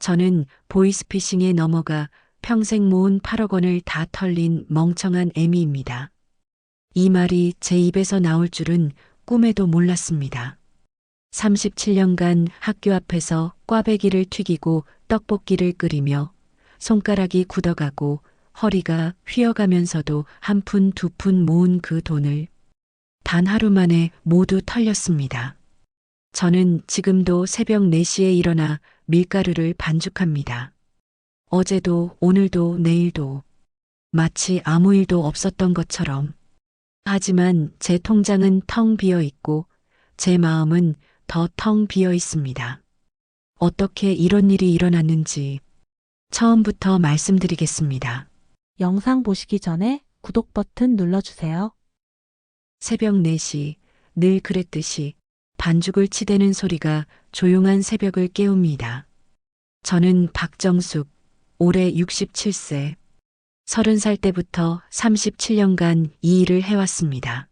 저는 보이스피싱에 넘어가 평생 모은 8억 원을 다 털린 멍청한 애미입니다. 이 말이 제 입에서 나올 줄은 꿈에도 몰랐습니다. 37년간 학교 앞에서 꽈배기를 튀기고 떡볶이를 끓이며 손가락이 굳어가고 허리가 휘어가면서도 한 푼 두 푼 모은 그 돈을 단 하루 만에 모두 털렸습니다. 저는 지금도 새벽 4시에 일어나 밀가루를 반죽합니다. 어제도 오늘도 내일도 마치 아무 일도 없었던 것처럼. 하지만 제 통장은 텅 비어 있고 제 마음은 더 텅 비어 있습니다. 어떻게 이런 일이 일어났는지 처음부터 말씀드리겠습니다. 영상 보시기 전에 구독 버튼 눌러주세요. 새벽 4시, 늘 그랬듯이 반죽을 치대는 소리가 조용한 새벽을 깨웁니다. 저는 박정숙, 올해 67세. 30살 때부터 37년간 이 일을 해왔습니다.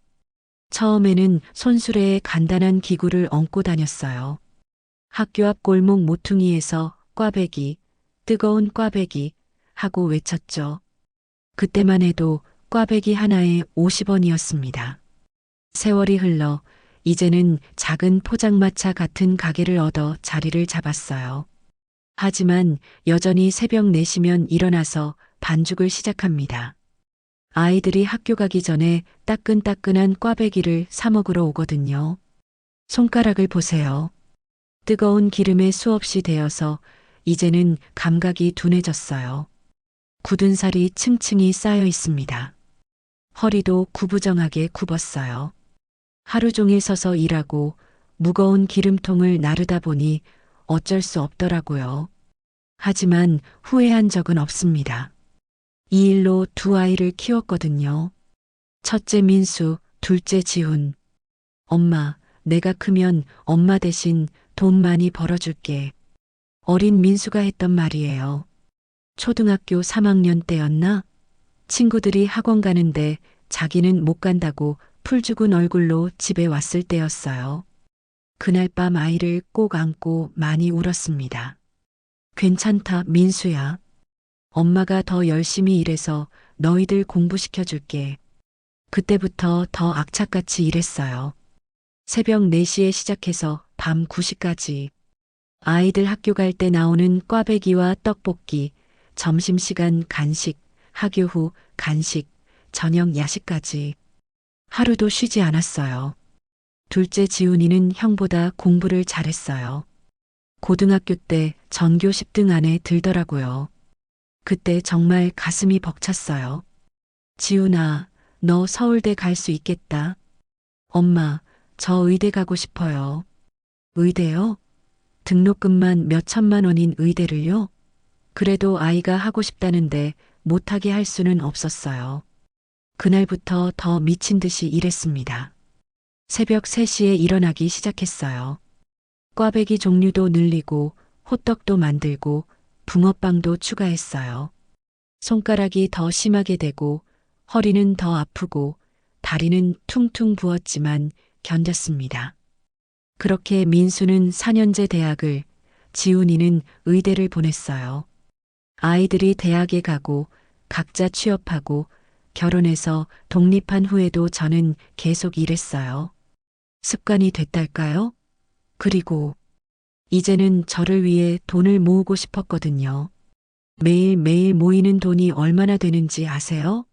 처음에는 손수레에 간단한 기구를 얹고 다녔어요. 학교 앞 골목 모퉁이에서 꽈배기, 뜨거운 꽈배기 하고 외쳤죠. 그때만 해도 꽈배기 하나에 50원이었습니다. 세월이 흘러 이제는 작은 포장마차 같은 가게를 얻어 자리를 잡았어요. 하지만 여전히 새벽 4시면 일어나서 반죽을 시작합니다. 아이들이 학교 가기 전에 따끈따끈한 꽈배기를 사 먹으러 오거든요. 손가락을 보세요. 뜨거운 기름에 수없이 데어서 이제는 감각이 둔해졌어요. 굳은 살이 층층이 쌓여 있습니다. 허리도 구부정하게 굽었어요. 하루 종일 서서 일하고 무거운 기름통을 나르다 보니 어쩔 수 없더라고요. 하지만 후회한 적은 없습니다. 이 일로 두 아이를 키웠거든요. 첫째 민수, 둘째 지훈. 엄마, 내가 크면 엄마 대신 돈 많이 벌어줄게. 어린 민수가 했던 말이에요. 초등학교 3학년 때였나? 친구들이 학원 가는데 자기는 못 간다고 풀 죽은 얼굴로 집에 왔을 때였어요. 그날 밤 아이를 꼭 안고 많이 울었습니다. 괜찮다, 민수야. 엄마가 더 열심히 일해서 너희들 공부시켜줄게. 그때부터 더 악착같이 일했어요. 새벽 4시에 시작해서 밤 9시까지. 아이들 학교 갈 때 나오는 꽈배기와 떡볶이, 점심시간 간식, 학교 후 간식, 저녁 야식까지. 하루도 쉬지 않았어요. 둘째 지훈이는 형보다 공부를 잘했어요. 고등학교 때 전교 10등 안에 들더라고요. 그때 정말 가슴이 벅찼어요. 지훈아, 너 서울대 갈 수 있겠다. 엄마, 저 의대 가고 싶어요. 의대요? 등록금만 몇 천만 원인 의대를요? 그래도 아이가 하고 싶다는데 못하게 할 수는 없었어요. 그날부터 더 미친 듯이 일했습니다. 새벽 3시에 일어나기 시작했어요. 꽈배기 종류도 늘리고 호떡도 만들고 붕어빵도 추가했어요. 손가락이 더 심하게 되고 허리는 더 아프고 다리는 퉁퉁 부었지만 견뎠습니다. 그렇게 민수는 4년제 대학을, 지훈이는 의대를 보냈어요. 아이들이 대학에 가고 각자 취업하고 결혼해서 독립한 후에도 저는 계속 일했어요. 습관이 됐달까요? 그리고 이제는 저를 위해 돈을 모으고 싶었거든요. 매일매일 모이는 돈이 얼마나 되는지 아세요?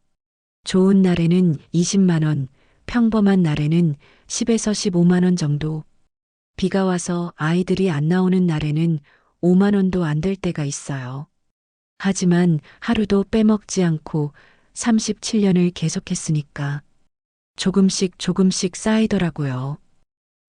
좋은 날에는 20만 원, 평범한 날에는 10에서 15만 원 정도. 비가 와서 아이들이 안 나오는 날에는 5만 원도 안 될 때가 있어요. 하지만 하루도 빼먹지 않고 37년을 계속했으니까 조금씩 쌓이더라고요.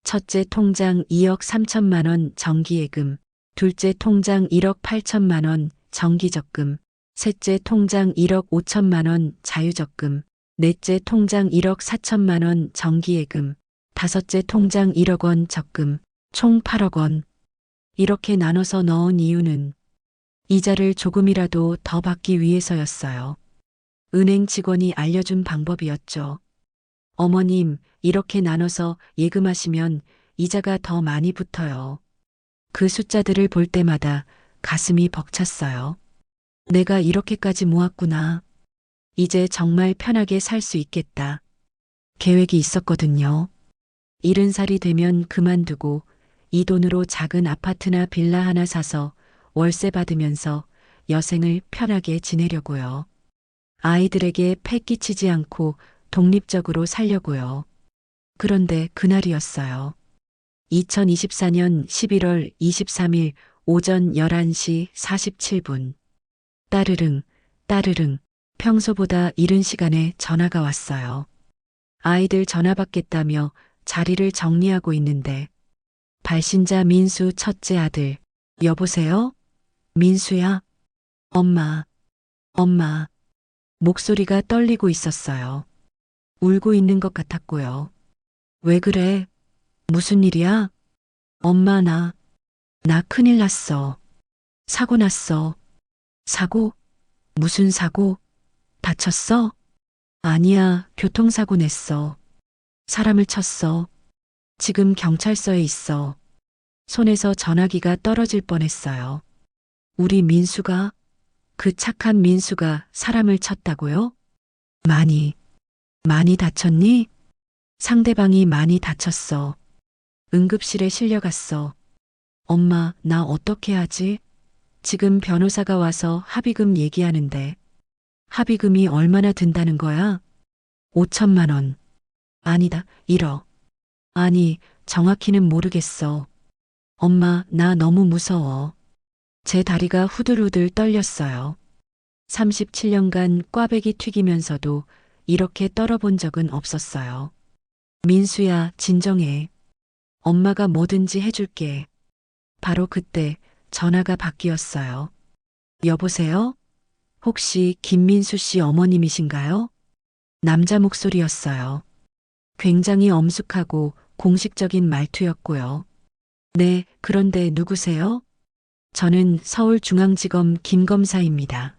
첫째 통장 2억 3천만 원 정기예금, 둘째 통장 1억 8천만 원 정기적금, 셋째 통장 1억 5천만 원 자유적금, 넷째 통장 1억 4천만 원 정기예금, 다섯째 통장 1억 원 적금, 총 8억 원. 이렇게 나눠서 넣은 이유는 이자를 조금이라도 더 받기 위해서였어요. 은행 직원이 알려준 방법이었죠. 어머님, 이렇게 나눠서 예금하시면 이자가 더 많이 붙어요. 그 숫자들을 볼 때마다 가슴이 벅찼어요. 내가 이렇게까지 모았구나. 이제 정말 편하게 살 수 있겠다. 계획이 있었거든요. 70살이 되면 그만두고 이 돈으로 작은 아파트나 빌라 하나 사서 월세 받으면서 여생을 편하게 지내려고요. 아이들에게 패 끼치지 않고 독립적으로 살려고요. 그런데 그날이었어요. 2024년 11월 23일 오전 11시 47분. 따르릉, 따르릉. 평소보다 이른 시간에 전화가 왔어요. 아이들 전화 받겠다며 자리를 정리하고 있는데 발신자 민수 첫째 아들. 여보세요? 민수야? 엄마, 엄마. 목소리가 떨리고 있었어요. 울고 있는 것 같았고요. 왜 그래? 무슨 일이야? 엄마 나 큰일 났어. 사고 났어. 사고? 무슨 사고? 다쳤어? 아니야, 교통사고 냈어. 사람을 쳤어. 지금 경찰서에 있어. 손에서 전화기가 떨어질 뻔했어요. 우리 민수가, 그 착한 민수가 사람을 쳤다고요? 많이 다쳤니? 상대방이 많이 다쳤어. 응급실에 실려갔어. 엄마, 나 어떻게 하지? 지금 변호사가 와서 합의금 얘기하는데. 합의금이 얼마나 든다는 거야? 5천만 원. 아니다, 1억. 아니, 정확히는 모르겠어. 엄마, 나 너무 무서워. 제 다리가 후들후들 떨렸어요. 37년간 꽈배기 튀기면서도 이렇게 떨어본 적은 없었어요. 민수야, 진정해. 엄마가 뭐든지 해줄게. 바로 그때 전화가 바뀌었어요. 여보세요? 혹시 김민수 씨 어머님이신가요? 남자 목소리였어요. 굉장히 엄숙하고 공식적인 말투였고요. 네, 그런데 누구세요? 저는 서울중앙지검 김검사입니다.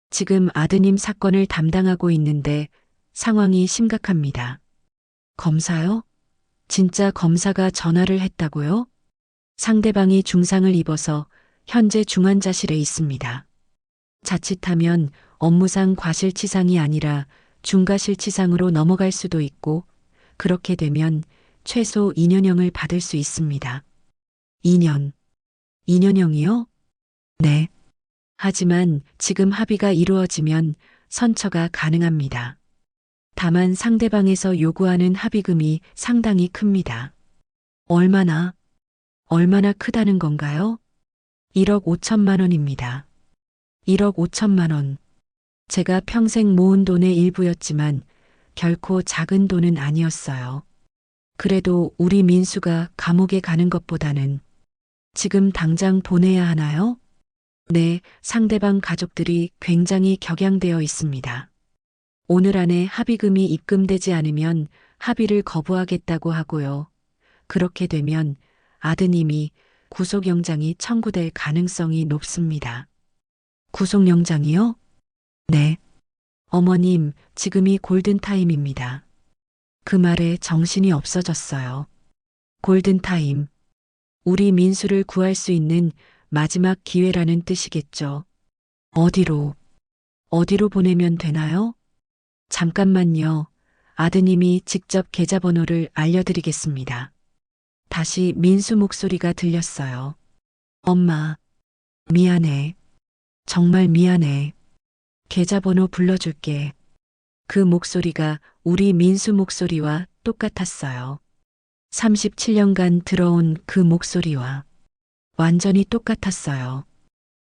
지금 아드님 사건을 담당하고 있는데 상황이 심각합니다. 검사요? 진짜 검사가 전화를 했다고요? 상대방이 중상을 입어서 현재 중환자실에 있습니다. 자칫하면 업무상 과실치상이 아니라 중과실치상으로 넘어갈 수도 있고 그렇게 되면 최소 2년형을 받을 수 있습니다. 2년. 2년형이요? 네. 하지만 지금 합의가 이루어지면 선처가 가능합니다. 다만 상대방에서 요구하는 합의금이 상당히 큽니다. 얼마나 크다는 건가요? 1억 5천만 원입니다. 1억 5천만 원. 제가 평생 모은 돈의 일부였지만 결코 작은 돈은 아니었어요. 그래도 우리 민수가 감옥에 가는 것보다는 지금 당장 보내야 하나요? 네, 상대방 가족들이 굉장히 격양되어 있습니다. 오늘 안에 합의금이 입금되지 않으면 합의를 거부하겠다고 하고요. 그렇게 되면 아드님이 구속영장이 청구될 가능성이 높습니다. 구속영장이요? 네. 어머님, 지금이 골든타임입니다. 그 말에 정신이 없어졌어요. 골든타임. 우리 민수를 구할 수 있는 마지막 기회라는 뜻이겠죠. 어디로 보내면 되나요? 잠깐만요. 아드님이 직접 계좌번호를 알려드리겠습니다. 다시 민수 목소리가 들렸어요. 엄마, 미안해. 정말 미안해. 계좌번호 불러줄게. 그 목소리가 우리 민수 목소리와 똑같았어요. 37년간 들어온 그 목소리와 완전히 똑같았어요.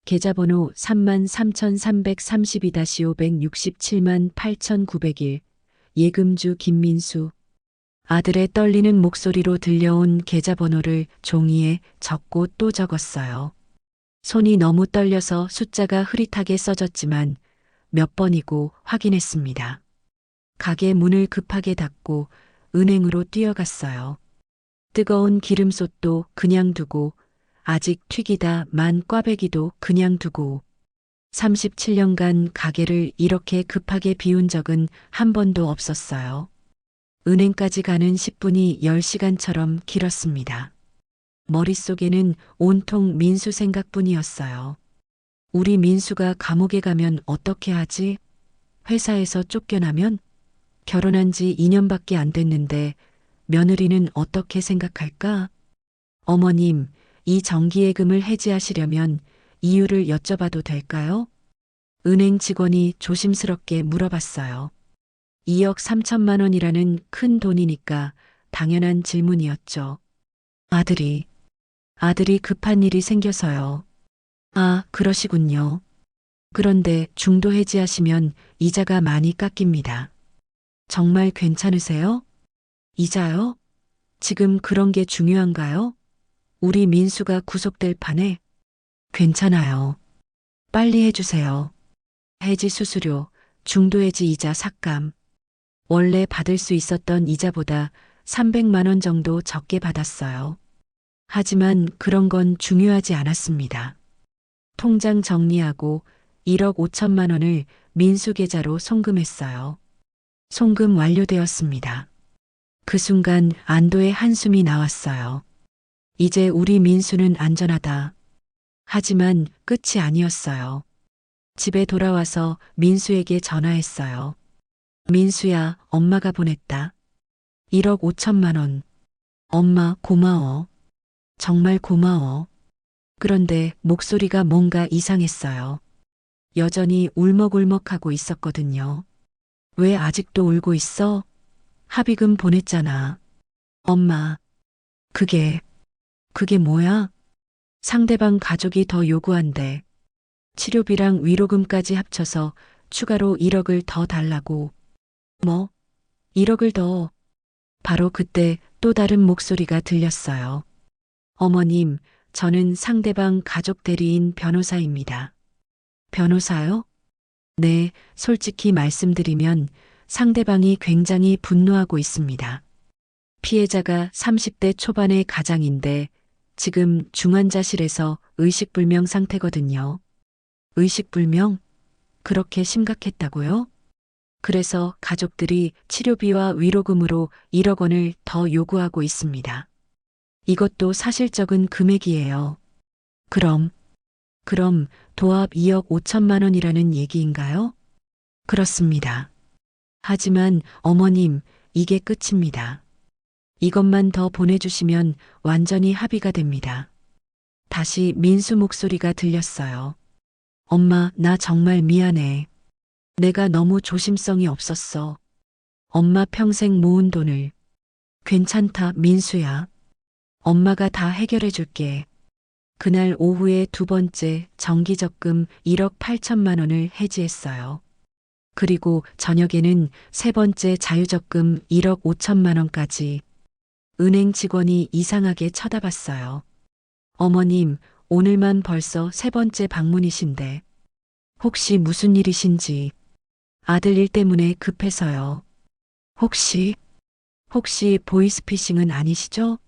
계좌번호 33,332-567만 8,901 예금주 김민수. 아들의 떨리는 목소리로 들려온 계좌번호를 종이에 적고 또 적었어요. 손이 너무 떨려서 숫자가 흐릿하게 써졌지만 몇 번이고 확인했습니다. 가게 문을 급하게 닫고 은행으로 뛰어갔어요. 뜨거운 기름솥도 그냥 두고 아직 튀기다 만 꽈배기도 그냥 두고 37년간 가게를 이렇게 급하게 비운 적은 한 번도 없었어요. 은행까지 가는 10분이 10시간처럼 길었습니다. 머릿속에는 온통 민수 생각뿐이었어요. 우리 민수가 감옥에 가면 어떻게 하지? 회사에서 쫓겨나면? 결혼한 지 2년밖에 안 됐는데 며느리는 어떻게 생각할까? 어머님, 이 정기예금을 해지하시려면 이유를 여쭤봐도 될까요? 은행 직원이 조심스럽게 물어봤어요. 2억 3천만 원이라는 큰 돈이니까 당연한 질문이었죠. 아들이 급한 일이 생겨서요. 아, 그러시군요. 그런데 중도 해지하시면 이자가 많이 깎입니다. 정말 괜찮으세요? 이자요? 지금 그런 게 중요한가요? 우리 민수가 구속될 판에? 괜찮아요. 빨리 해주세요. 해지 수수료, 중도 해지 이자 삭감. 원래 받을 수 있었던 이자보다 300만 원 정도 적게 받았어요. 하지만 그런 건 중요하지 않았습니다. 통장 정리하고 1억 5천만 원을 민수 계좌로 송금했어요. 송금 완료되었습니다. 그 순간 안도의 한숨이 나왔어요. 이제 우리 민수는 안전하다. 하지만 끝이 아니었어요. 집에 돌아와서 민수에게 전화했어요. 민수야, 엄마가 보냈다. 1억 5천만 원. 엄마, 고마워. 정말 고마워. 그런데 목소리가 뭔가 이상했어요. 여전히 울먹울먹하고 있었거든요. 왜 아직도 울고 있어? 합의금 보냈잖아. 엄마, 그게 뭐야? 상대방 가족이 더 요구한대. 치료비랑 위로금까지 합쳐서 추가로 1억을 더 달라고. 뭐? 1억을 더. 바로 그때 또 다른 목소리가 들렸어요. 어머님, 저는 상대방 가족 대리인 변호사입니다. 변호사요? 네, 솔직히 말씀드리면 상대방이 굉장히 분노하고 있습니다. 피해자가 30대 초반의 가장인데 지금 중환자실에서 의식불명 상태거든요. 의식불명? 그렇게 심각했다고요? 그래서 가족들이 치료비와 위로금으로 1억 원을 더 요구하고 있습니다. 이것도 사실적인 금액이에요. 그럼 도합 2억 5천만 원이라는 얘기인가요? 그렇습니다. 하지만 어머님, 이게 끝입니다. 이것만 더 보내주시면 완전히 합의가 됩니다. 다시 민수 목소리가 들렸어요. 엄마, 나 정말 미안해. 내가 너무 조심성이 없었어. 엄마 평생 모은 돈을. 괜찮다, 민수야. 엄마가 다 해결해 줄게. 그날 오후에 두 번째 정기적금 1억 8천만 원을 해지했어요. 그리고 저녁에는 세 번째 자유적금 1억 5천만 원까지. 은행 직원이 이상하게 쳐다봤어요. 어머님, 오늘만 벌써 세 번째 방문이신데. 혹시 무슨 일이신지. 아들 일 때문에 급해서요. 혹시 보이스피싱은 아니시죠?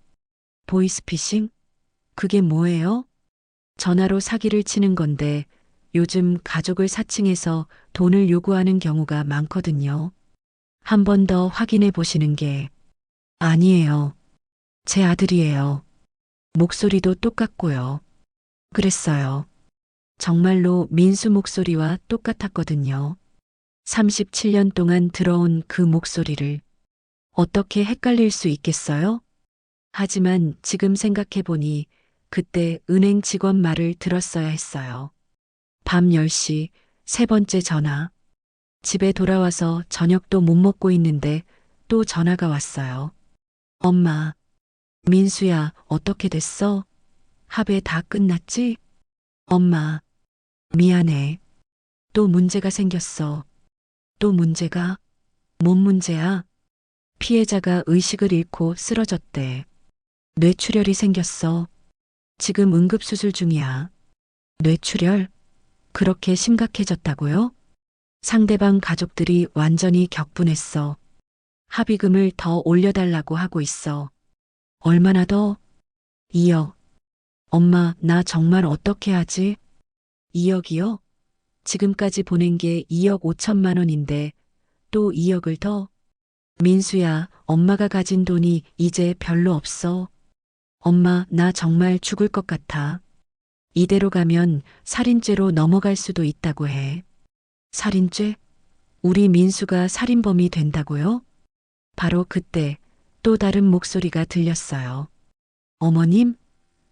보이스피싱? 그게 뭐예요? 전화로 사기를 치는 건데 요즘 가족을 사칭해서 돈을 요구하는 경우가 많거든요. 한 번 더 확인해 보시는 게. 아니에요. 제 아들이에요. 목소리도 똑같고요. 그랬어요. 정말로 민수 목소리와 똑같았거든요. 37년 동안 들어온 그 목소리를 어떻게 헷갈릴 수 있겠어요? 하지만 지금 생각해보니 그때 은행 직원 말을 들었어야 했어요. 밤 10시 세 번째 전화. 집에 돌아와서 저녁도 못 먹고 있는데 또 전화가 왔어요. 엄마, 민수야, 어떻게 됐어? 합의 다 끝났지? 엄마, 미안해. 또 문제가 생겼어. 또 문제가? 뭔 문제야? 피해자가 의식을 잃고 쓰러졌대. 뇌출혈이 생겼어. 지금 응급수술 중이야. 뇌출혈? 그렇게 심각해졌다고요? 상대방 가족들이 완전히 격분했어. 합의금을 더 올려달라고 하고 있어. 얼마나 더? 2억. 엄마, 나 정말 어떻게 하지? 2억이요? 지금까지 보낸 게 2억 5천만 원인데 또 2억을 더? 민수야, 엄마가 가진 돈이 이제 별로 없어. 엄마, 나 정말 죽을 것 같아. 이대로 가면 살인죄로 넘어갈 수도 있다고 해. 살인죄? 우리 민수가 살인범이 된다고요? 바로 그때 또 다른 목소리가 들렸어요. 어머님,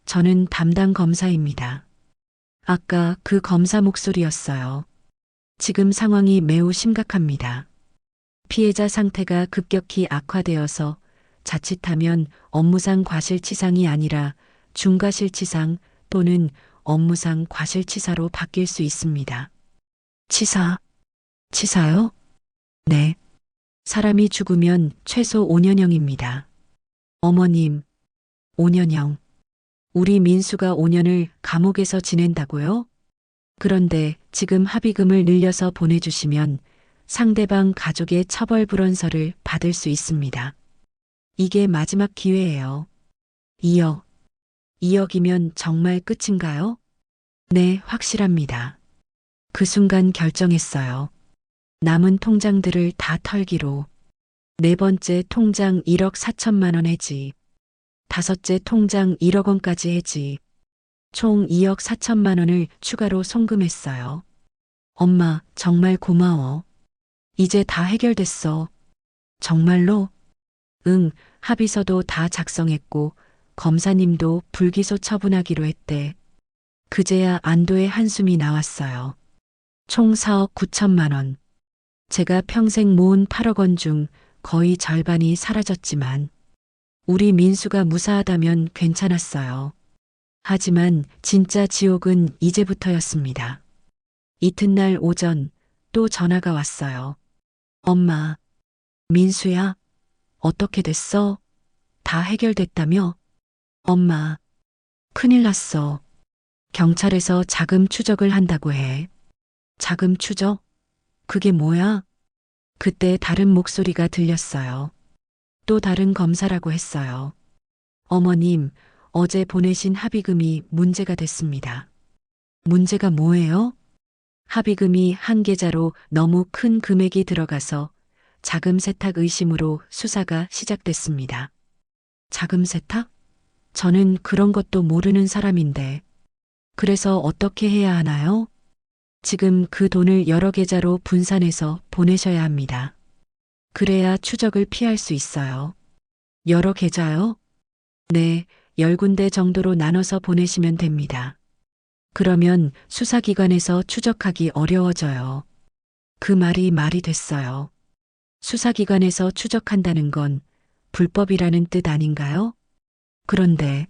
저는 담당 검사입니다. 아까 그 검사 목소리였어요. 지금 상황이 매우 심각합니다. 피해자 상태가 급격히 악화되어서 자칫하면 업무상 과실치상이 아니라 중과실치상 또는 업무상 과실치사로 바뀔 수 있습니다. 치사? 치사요? 네. 사람이 죽으면 최소 5년형입니다. 어머님, 5년형. 우리 민수가 5년을 감옥에서 지낸다고요? 그런데 지금 합의금을 늘려서 보내주시면 상대방 가족의 처벌 불원서를 받을 수 있습니다. 이게 마지막 기회예요. 2억. 2억이면 정말 끝인가요? 네, 확실합니다. 그 순간 결정했어요. 남은 통장들을 다 털기로. 네 번째 통장 1억 4천만 원 해지. 다섯째 통장 1억 원까지 해지. 총 2억 4천만 원을 추가로 송금했어요. 엄마, 정말 고마워. 이제 다 해결됐어. 정말로? 응, 합의서도 다 작성했고, 검사님도 불기소 처분하기로 했대. 그제야 안도의 한숨이 나왔어요. 총 4억 9천만 원. 제가 평생 모은 8억 원 중 거의 절반이 사라졌지만, 우리 민수가 무사하다면 괜찮았어요. 하지만 진짜 지옥은 이제부터였습니다. 이튿날 오전 또 전화가 왔어요. 엄마, 민수야, 어떻게 됐어? 다 해결됐다며? 엄마, 큰일 났어. 경찰에서 자금 추적을 한다고 해. 자금 추적? 그게 뭐야? 그때 다른 목소리가 들렸어요. 또 다른 검사라고 했어요. 어머님, 어제 보내신 합의금이 문제가 됐습니다. 문제가 뭐예요? 합의금이 한 계좌로 너무 큰 금액이 들어가서 자금 세탁 의심으로 수사가 시작됐습니다. 자금 세탁? 저는 그런 것도 모르는 사람인데. 그래서 어떻게 해야 하나요? 지금 그 돈을 여러 계좌로 분산해서 보내셔야 합니다. 그래야 추적을 피할 수 있어요. 여러 계좌요? 네, 10군데 정도로 나눠서 보내시면 됩니다. 그러면 수사기관에서 추적하기 어려워져요. 그 말이 됐어요. 수사기관에서 추적한다는 건 불법이라는 뜻 아닌가요? 그런데,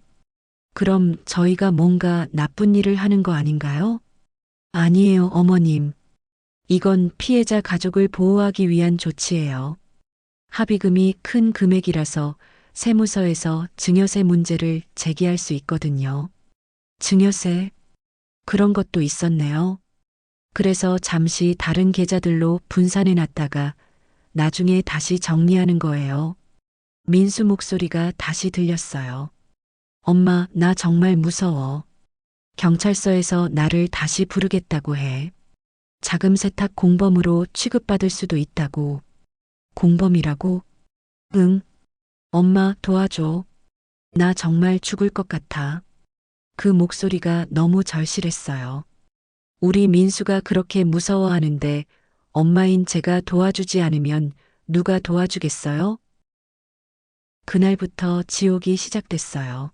그럼 저희가 뭔가 나쁜 일을 하는 거 아닌가요? 아니에요, 어머님. 이건 피해자 가족을 보호하기 위한 조치예요. 합의금이 큰 금액이라서 세무서에서 증여세 문제를 제기할 수 있거든요. 증여세? 그런 것도 있었네요. 그래서 잠시 다른 계좌들로 분산해 놨다가 나중에 다시 정리하는 거예요. 민수 목소리가 다시 들렸어요. 엄마, 나 정말 무서워. 경찰서에서 나를 다시 부르겠다고 해. 자금 세탁 공범으로 취급받을 수도 있다고. 공범이라고? 응. 엄마, 도와줘. 나 정말 죽을 것 같아. 그 목소리가 너무 절실했어요. 우리 민수가 그렇게 무서워하는데 엄마인 제가 도와주지 않으면 누가 도와주겠어요? 그날부터 지옥이 시작됐어요.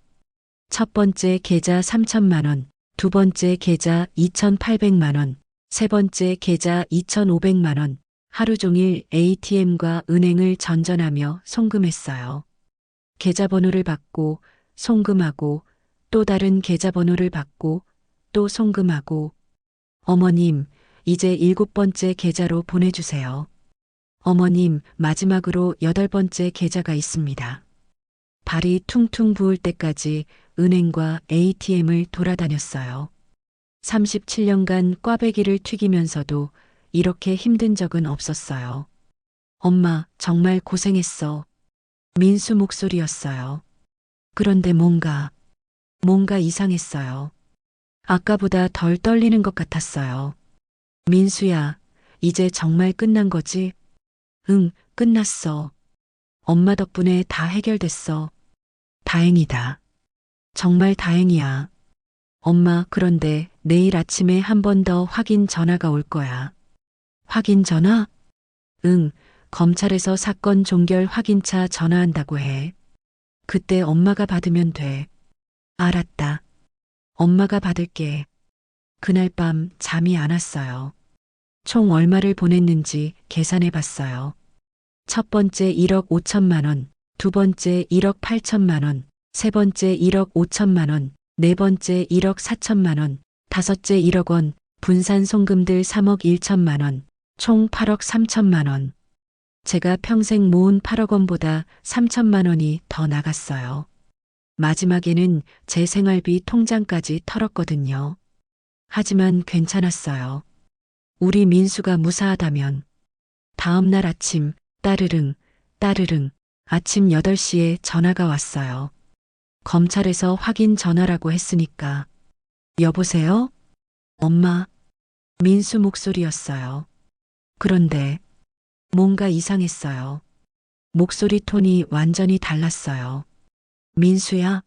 첫 번째 계좌 3천만 원, 두 번째 계좌 2,800만 원, 세 번째 계좌 2,500만 원, 하루 종일 ATM과 은행을 전전하며 송금했어요. 계좌번호를 받고 송금하고 또 다른 계좌번호를 받고 또 송금하고 어머님, 이제 7번째 계좌로 보내주세요. 어머님, 마지막으로 8번째 계좌가 있습니다. 발이 퉁퉁 부을 때까지 은행과 ATM을 돌아다녔어요. 37년간 꽈배기를 튀기면서도 이렇게 힘든 적은 없었어요. 엄마, 정말 고생했어. 민수 목소리였어요. 그런데 뭔가 이상했어요. 아까보다 덜 떨리는 것 같았어요. 민수야, 이제 정말 끝난 거지? 응, 끝났어. 엄마 덕분에 다 해결됐어. 다행이다. 정말 다행이야. 엄마, 그런데 내일 아침에 한 번 더 확인 전화가 올 거야. 확인 전화? 응, 검찰에서 사건 종결 확인차 전화한다고 해. 그때 엄마가 받으면 돼. 알았다. 엄마가 받을게. 그날 밤 잠이 안 왔어요. 총 얼마를 보냈는지 계산해 봤어요. 첫 번째 1억 5천만 원, 두 번째 1억 8천만 원, 세 번째 1억 5천만 원, 네 번째 1억 4천만 원, 다섯째 1억 원, 분산 송금들 3억 1천만 원, 총 8억 3천만 원. 제가 평생 모은 8억 원보다 3천만 원이 더 나갔어요. 마지막에는 제 생활비 통장까지 털었거든요. 하지만 괜찮았어요. 우리 민수가 무사하다면. 다음 날 아침 따르릉 따르릉 아침 8시에 전화가 왔어요. 검찰에서 확인 전화라고 했으니까. 여보세요? 엄마. 민수 목소리였어요. 그런데 뭔가 이상했어요. 목소리 톤이 완전히 달랐어요. 민수야?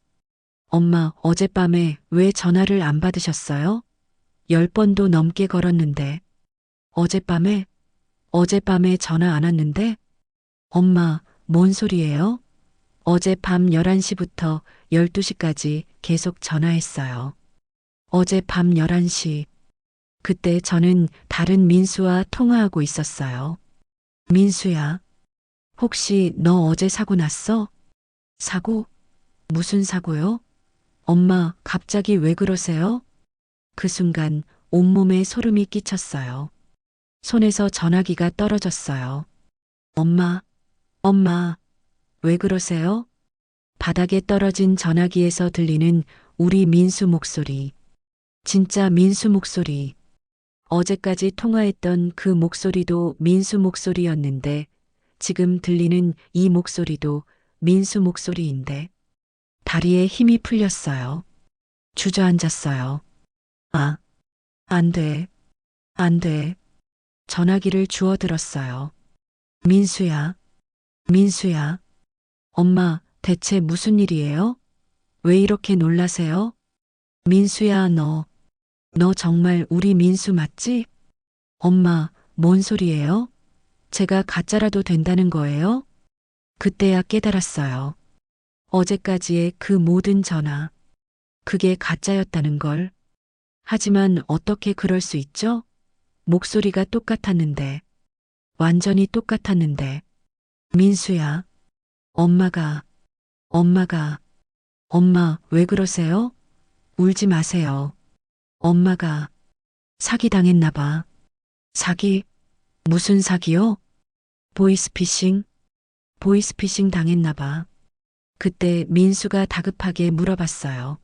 엄마, 어젯밤에 왜 전화를 안 받으셨어요? 10번도 넘게 걸었는데. 어젯밤에 전화 안 왔는데? 엄마, 뭔 소리예요? 어제 밤 11시부터 12시까지 계속 전화했어요. 어제 밤 11시. 그때 저는 다른 민수와 통화하고 있었어요. 민수야, 혹시 너 어제 사고 났어? 사고? 무슨 사고요? 엄마, 갑자기 왜 그러세요? 그 순간 온몸에 소름이 끼쳤어요. 손에서 전화기가 떨어졌어요. 엄마, 왜 그러세요? 바닥에 떨어진 전화기에서 들리는 우리 민수 목소리. 진짜 민수 목소리. 어제까지 통화했던 그 목소리도 민수 목소리였는데 지금 들리는 이 목소리도 민수 목소리인데 다리에 힘이 풀렸어요. 주저앉았어요. 아, 안 돼. 안 돼. 전화기를 주워들었어요. 민수야, 민수야. 엄마, 대체 무슨 일이에요? 왜 이렇게 놀라세요? 민수야, 너 정말 우리 민수 맞지? 엄마, 뭔 소리예요? 제가 가짜라도 된다는 거예요? 그때야 깨달았어요. 어제까지의 그 모든 전화, 그게 가짜였다는 걸. 하지만 어떻게 그럴 수 있죠? 목소리가 똑같았는데, 완전히 똑같았는데. 민수야, 엄마가, 엄마, 왜 그러세요? 울지 마세요. 엄마가 사기당했나 봐. 사기? 무슨 사기요? 보이스피싱? 보이스피싱 당했나 봐. 그때 민수가 다급하게 물어봤어요.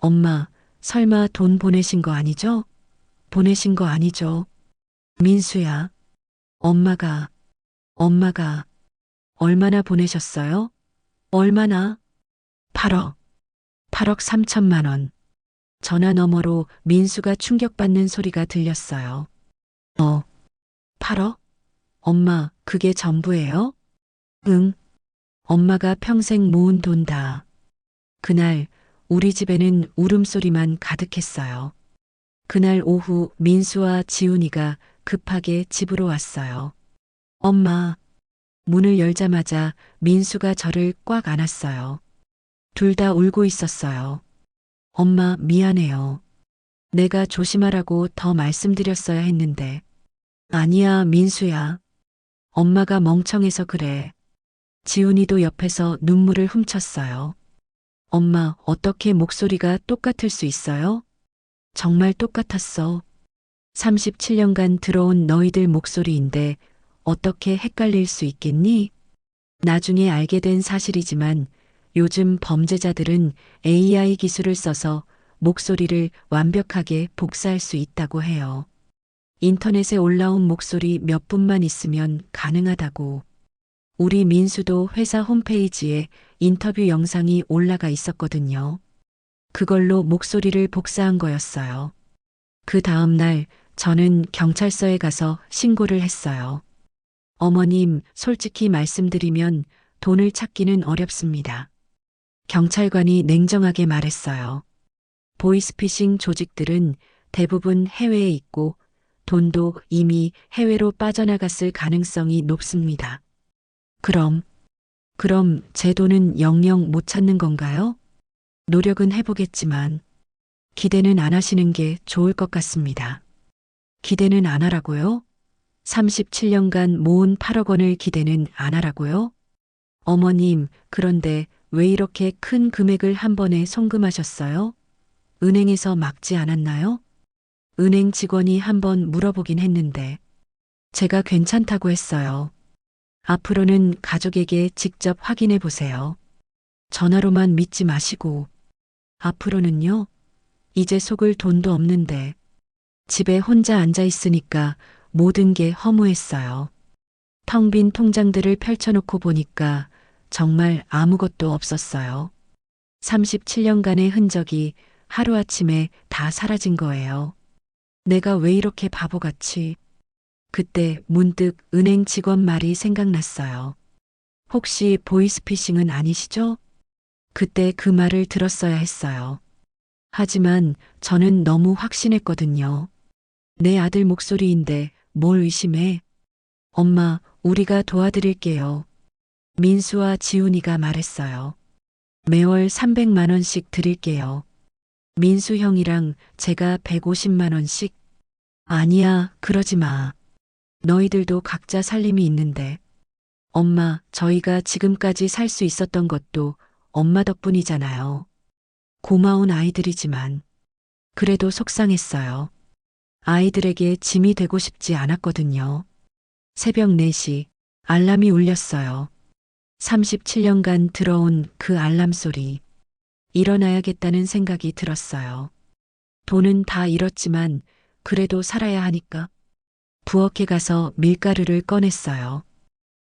엄마, 설마 돈 보내신 거 아니죠? 보내신 거 아니죠? 민수야, 엄마가 얼마나 보내셨어요? 얼마나? 8억 3천만 원. 전화 너머로 민수가 충격받는 소리가 들렸어요. 8억? 엄마, 그게 전부예요? 응. 엄마가 평생 모은 돈 다. 그날 우리 집에는 울음소리만 가득했어요. 그날 오후 민수와 지훈이가 급하게 집으로 왔어요. 엄마, 문을 열자마자 민수가 저를 꽉 안았어요. 둘 다 울고 있었어요. 엄마, 미안해요. 내가 조심하라고 더 말씀드렸어야 했는데. 아니야, 민수야. 엄마가 멍청해서 그래. 지훈이도 옆에서 눈물을 훔쳤어요. 엄마, 어떻게 목소리가 똑같을 수 있어요? 정말 똑같았어. 37년간 들어온 너희들 목소리인데 어떻게 헷갈릴 수 있겠니? 나중에 알게 된 사실이지만 요즘 범죄자들은 AI 기술을 써서 목소리를 완벽하게 복사할 수 있다고 해요. 인터넷에 올라온 목소리 몇 분만 있으면 가능하다고. 우리 민수도 회사 홈페이지에 인터뷰 영상이 올라가 있었거든요. 그걸로 목소리를 복사한 거였어요. 그 다음 날 저는 경찰서에 가서 신고를 했어요. 어머님, 솔직히 말씀드리면 돈을 찾기는 어렵습니다. 경찰관이 냉정하게 말했어요. 보이스피싱 조직들은 대부분 해외에 있고 돈도 이미 해외로 빠져나갔을 가능성이 높습니다. 그럼 제 돈은 영영 못 찾는 건가요? 노력은 해보겠지만 기대는 안 하시는 게 좋을 것 같습니다. 기대는 안 하라고요? 37년간 모은 8억 원을 기대는 안 하라고요? 어머님, 그런데 왜 이렇게 큰 금액을 한 번에 송금하셨어요? 은행에서 막지 않았나요? 은행 직원이 한 번 물어보긴 했는데 제가 괜찮다고 했어요. 앞으로는 가족에게 직접 확인해 보세요. 전화로만 믿지 마시고. 앞으로는요? 이제 속을 돈도 없는데 집에 혼자 앉아 있으니까 모든 게 허무했어요. 텅 빈 통장들을 펼쳐놓고 보니까 정말 아무것도 없었어요. 37년간의 흔적이 하루아침에 다 사라진 거예요. 내가 왜 이렇게 바보같이. 그때 문득 은행 직원 말이 생각났어요. 혹시 보이스피싱은 아니시죠? 그때 그 말을 들었어야 했어요. 하지만 저는 너무 확신했거든요. 내 아들 목소리인데 뭘 의심해? 엄마, 우리가 도와드릴게요. 민수와 지훈이가 말했어요. 매월 300만 원씩 드릴게요. 민수 형이랑 제가 150만 원씩? 아니야, 그러지 마. 너희들도 각자 살림이 있는데. 엄마, 저희가 지금까지 살 수 있었던 것도 엄마 덕분이잖아요. 고마운 아이들이지만 그래도 속상했어요. 아이들에게 짐이 되고 싶지 않았거든요. 새벽 4시 알람이 울렸어요. 37년간 들어온 그 알람 소리. 일어나야겠다는 생각이 들었어요. 돈은 다 잃었지만 그래도 살아야 하니까. 부엌에 가서 밀가루를 꺼냈어요.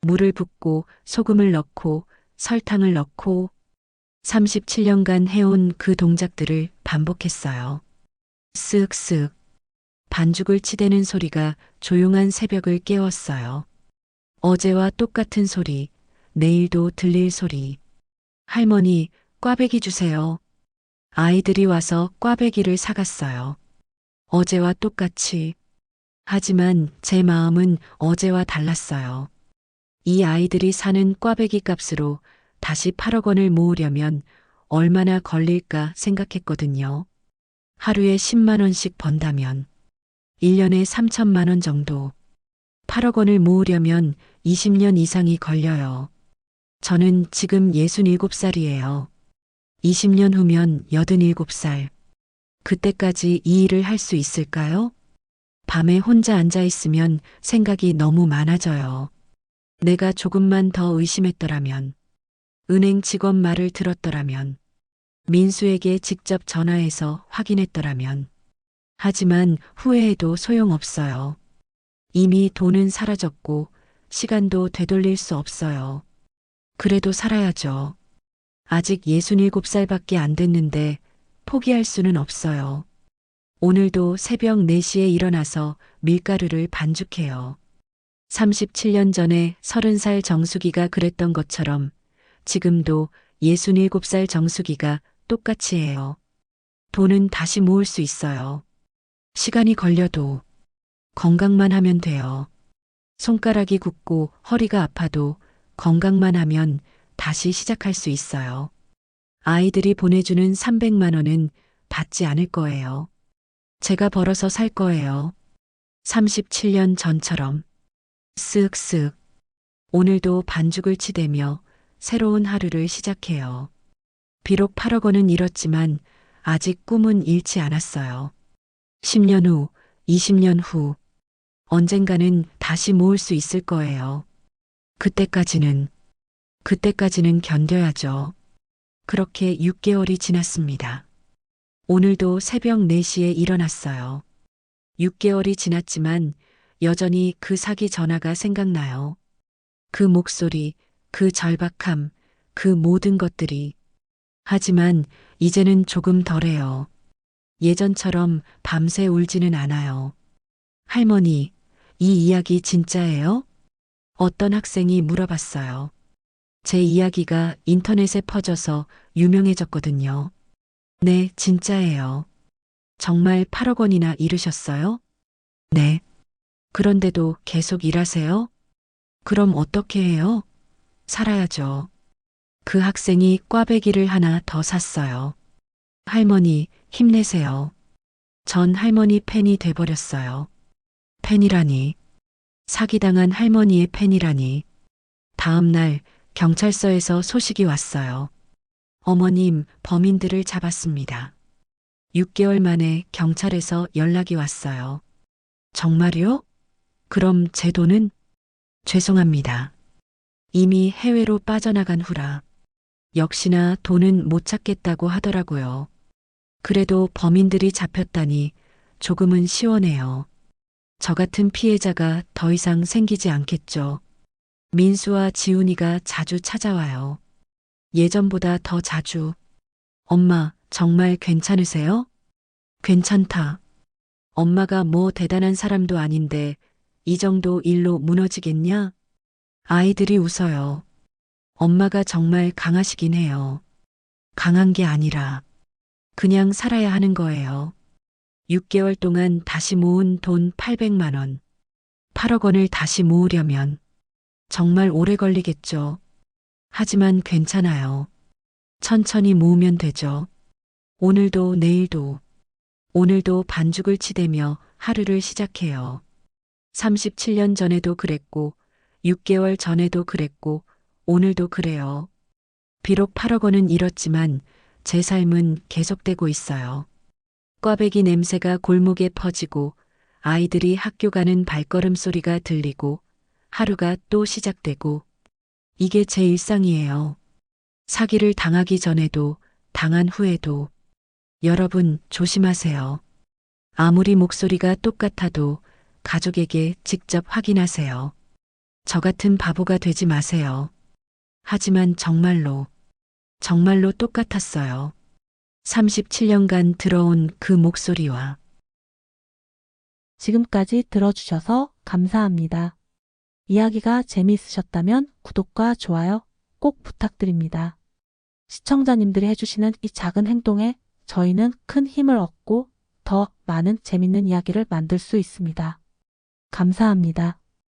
물을 붓고 소금을 넣고 설탕을 넣고 37년간 해온 그 동작들을 반복했어요. 쓱쓱. 반죽을 치대는 소리가 조용한 새벽을 깨웠어요. 어제와 똑같은 소리, 내일도 들릴 소리. 할머니, 꽈배기 주세요. 아이들이 와서 꽈배기를 사갔어요. 어제와 똑같이. 하지만 제 마음은 어제와 달랐어요. 이 아이들이 사는 꽈배기 값으로 다시 8억 원을 모으려면 얼마나 걸릴까 생각했거든요. 하루에 10만 원씩 번다면 1년에 3천만 원 정도. 8억 원을 모으려면 20년 이상이 걸려요. 저는 지금 67살이에요. 20년 후면 87살. 그때까지 이 일을 할 수 있을까요? 밤에 혼자 앉아 있으면 생각이 너무 많아져요. 내가 조금만 더 의심했더라면, 은행 직원 말을 들었더라면, 민수에게 직접 전화해서 확인했더라면. 하지만 후회해도 소용없어요. 이미 돈은 사라졌고 시간도 되돌릴 수 없어요. 그래도 살아야죠. 아직 67살밖에 안 됐는데 포기할 수는 없어요. 오늘도 새벽 4시에 일어나서 밀가루를 반죽해요. 37년 전에 30살 정수기가 그랬던 것처럼 지금도 67살 정수기가 똑같이 해요. 돈은 다시 모을 수 있어요. 시간이 걸려도 건강만 하면 돼요. 손가락이 굽고 허리가 아파도 건강만 하면 다시 시작할 수 있어요. 아이들이 보내주는 300만 원은 받지 않을 거예요. 제가 벌어서 살 거예요. 37년 전처럼. 쓱쓱. 오늘도 반죽을 치대며 새로운 하루를 시작해요. 비록 8억 원은 잃었지만 아직 꿈은 잃지 않았어요. 10년 후, 20년 후, 언젠가는 다시 모을 수 있을 거예요. 그때까지는 견뎌야죠. 그렇게 6개월이 지났습니다. 오늘도 새벽 4시에 일어났어요. 6개월이 지났지만 여전히 그 사기 전화가 생각나요. 그 목소리, 그 절박함, 그 모든 것들이. 하지만 이제는 조금 덜해요. 예전처럼 밤새 울지는 않아요. 할머니, 이 이야기 진짜예요? 어떤 학생이 물어봤어요. 제 이야기가 인터넷에 퍼져서 유명해졌거든요. 네, 진짜예요. 정말 8억 원이나 잃으셨어요? 네. 그런데도 계속 일하세요? 그럼 어떻게 해요? 살아야죠. 그 학생이 꽈배기를 하나 더 샀어요. 할머니, 힘내세요. 전 할머니 팬이 돼버렸어요. 팬이라니. 사기당한 할머니의 팬이라니. 다음 날 경찰서에서 소식이 왔어요. 어머님, 범인들을 잡았습니다. 6개월 만에 경찰에서 연락이 왔어요. 정말요? 그럼 제 돈은? 죄송합니다. 이미 해외로 빠져나간 후라. 역시나 돈은 못 찾겠다고 하더라고요. 그래도 범인들이 잡혔다니 조금은 시원해요. 저 같은 피해자가 더 이상 생기지 않겠죠. 민수와 지훈이가 자주 찾아와요. 예전보다 더 자주. 엄마, 정말 괜찮으세요? 괜찮다. 엄마가 뭐 대단한 사람도 아닌데 이 정도 일로 무너지겠냐? 아이들이 웃어요. 엄마가 정말 강하시긴 해요. 강한 게 아니라 그냥 살아야 하는 거예요. 6개월 동안 다시 모은 돈 800만 원. 8억 원을 다시 모으려면 정말 오래 걸리겠죠. 하지만 괜찮아요. 천천히 모으면 되죠. 오늘도 내일도. 오늘도 반죽을 치대며 하루를 시작해요. 37년 전에도 그랬고, 6개월 전에도 그랬고, 오늘도 그래요. 비록 8억 원은 잃었지만 제 삶은 계속되고 있어요. 꽈배기 냄새가 골목에 퍼지고 아이들이 학교 가는 발걸음 소리가 들리고 하루가 또 시작되고 이게 제 일상이에요. 사기를 당하기 전에도 당한 후에도 여러분 조심하세요. 아무리 목소리가 똑같아도 가족에게 직접 확인하세요. 저 같은 바보가 되지 마세요. 하지만 정말로 똑같았어요. 37년간 들어온 그 목소리와 지금까지 들어주셔서 감사합니다. 이야기가 재미있으셨다면 구독과 좋아요 꼭 부탁드립니다. 시청자님들이 해주시는 이 작은 행동에 저희는 큰 힘을 얻고 더 많은 재밌는 이야기를 만들 수 있습니다. 감사합니다.